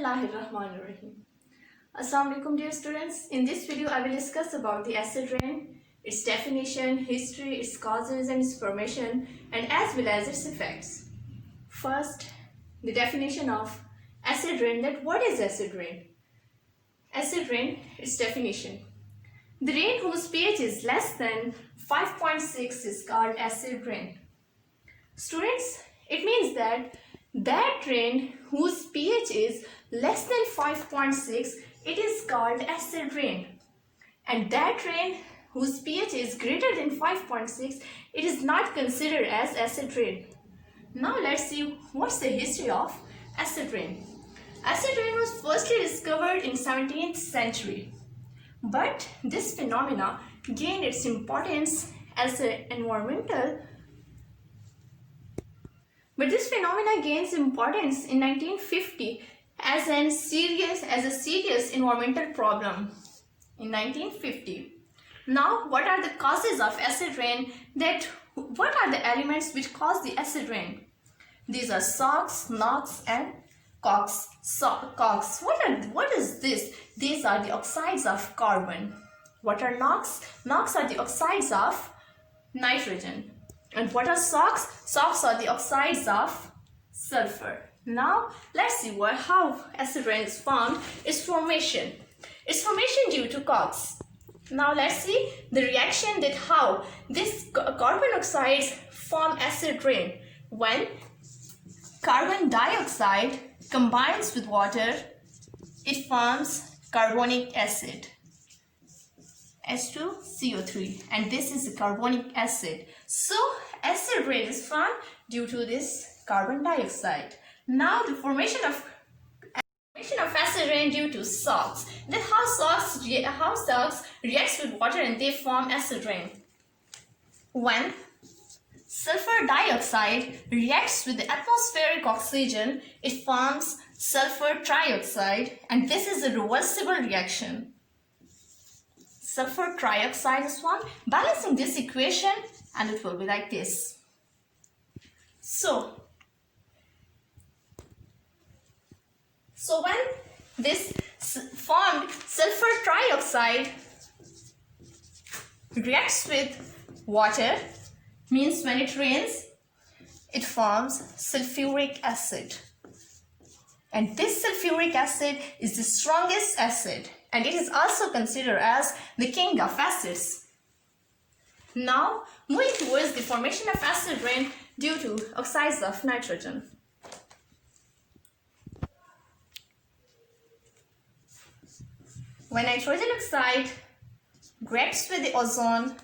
Bismillahirrahmanirrahim. Assalamu alaikum dear students. In this video I will discuss about the acid rain, its definition, history, its causes and its formation, and as well as its effects. First, the definition of acid rain. That what is acid rain? Acid rain, its definition. The rain whose pH is less than 5.6 is called acid rain. Students, it means that rain whose pH is less than 5.6, it is called acid rain. And that rain whose pH is greater than 5.6, it is not considered as acid rain. Now let's see what's the history of acid rain. Acid rain was firstly discovered in 17th century. But this phenomena gained its importance as an environmental this phenomena gains importance in 1950 as a serious environmental problem in 1950. Now, what are the causes of acid rain? What are the elements which cause the acid rain? These are SOx, NOx, and COX. COX. What is this? These are the oxides of carbon. What are NOx? NOx are the oxides of nitrogen. And what are SOx? SOx are the oxides of sulfur. Now, let's see how acid rain is formed. Its formation. Its formation due to COX. Now, let's see the reaction that how this carbon oxides form acid rain. When carbon dioxide combines with water, it forms carbonic acid. H2CO3, and this is the carbonic acid. So acid rain is formed due to this carbon dioxide. Now the formation of acid rain due to SOx. Then how SOx reacts with water and they form acid rain. When sulfur dioxide reacts with the atmospheric oxygen, it forms sulfur trioxide, and this is a reversible reaction. Sulfur trioxide is formed, balancing this equation, and it will be like this. So when this formed sulfur trioxide reacts with water, means when it rains, it forms sulfuric acid. And this sulfuric acid is the strongest acid, and it is also considered as the king of acids. Now, moving towards the formation of acid rain due to oxides of nitrogen. When nitrogen oxide reacts with the ozone,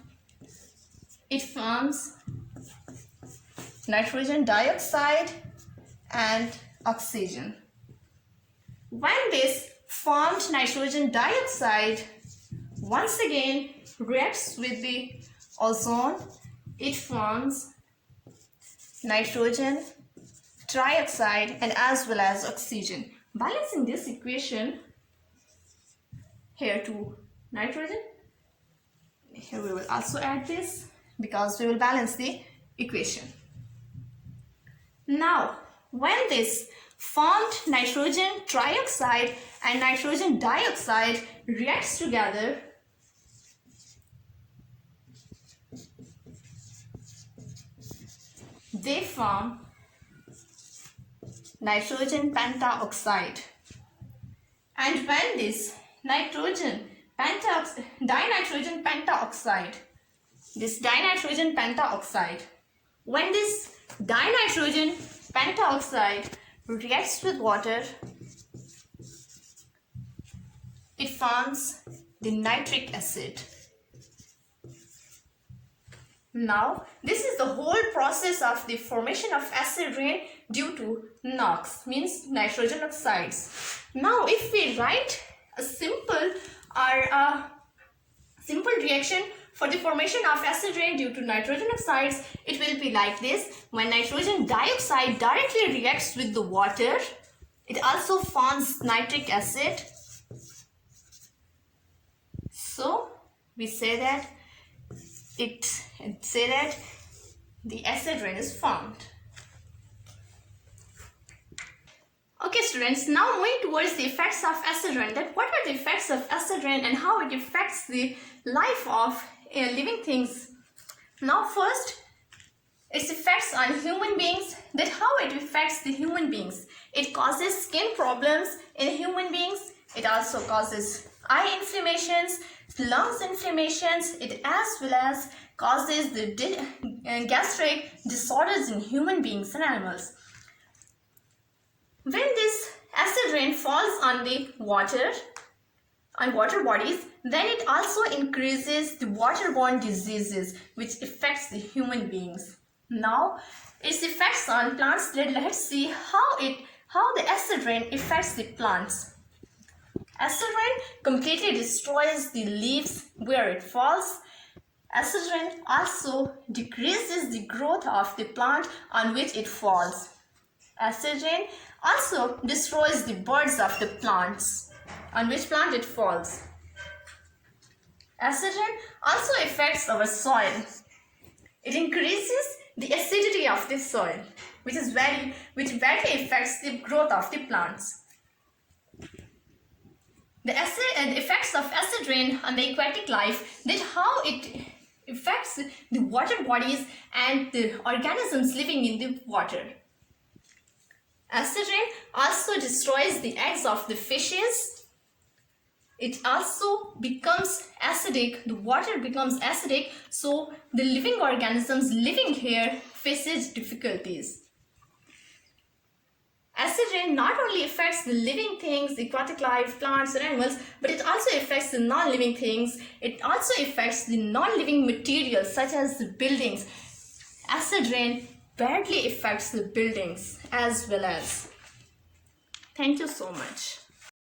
it forms nitrogen dioxide and oxygen. When this formed nitrogen dioxide once again reacts with the ozone, it forms nitrogen trioxide and as well as oxygen. Balancing this equation, here to nitrogen, here we will also add this because we will balance the equation. Now, when this formed nitrogen trioxide and nitrogen dioxide reacts together, they form nitrogen pentaoxide. And when this dinitrogen pentaoxide, when this dinitrogen pentaoxide reacts with water, it forms the nitric acid. Now, this is the whole process of the formation of acid rain due to NOx, means nitrogen oxides. Now, if we write a simple reaction for the formation of acid rain due to nitrogen oxides, it will be like this. When nitrogen dioxide directly reacts with the water, it also forms nitric acid. So we say that the acid rain is formed. Okay students, now moving towards the effects of acid rain. That what are the effects of acid rain and how it affects the life of living things. Now first, its effects on human beings, that how it affects the human beings. It causes skin problems in human beings. It also causes eye inflammations, lungs inflammations. It as well as causes the gastric disorders in human beings and animals. When this acid rain falls on the water, on water bodies, then it also increases the waterborne diseases which affects the human beings. Now its effects on plants, let's see how the acid rain affects the plants. Acid rain completely destroys the leaves where it falls. Acid rain also decreases the growth of the plant on which it falls. Acid rain also destroys the buds of the plants on which plant it falls. Acid rain also affects our soil. It increases the acidity of the soil, which badly affects the growth of the plants. The effects of acid rain on the aquatic life, that how it affects the water bodies and the organisms living in the water. Acid rain also destroys the eggs of the fishes. It also becomes acidic, the water becomes acidic, so the living organisms living here faces difficulties. Acid rain not only affects the living things, the aquatic life, plants and animals, but it also affects the non-living things. It also affects the non-living materials such as the buildings. Acid rain badly affects the buildings as well as. Thank you so much.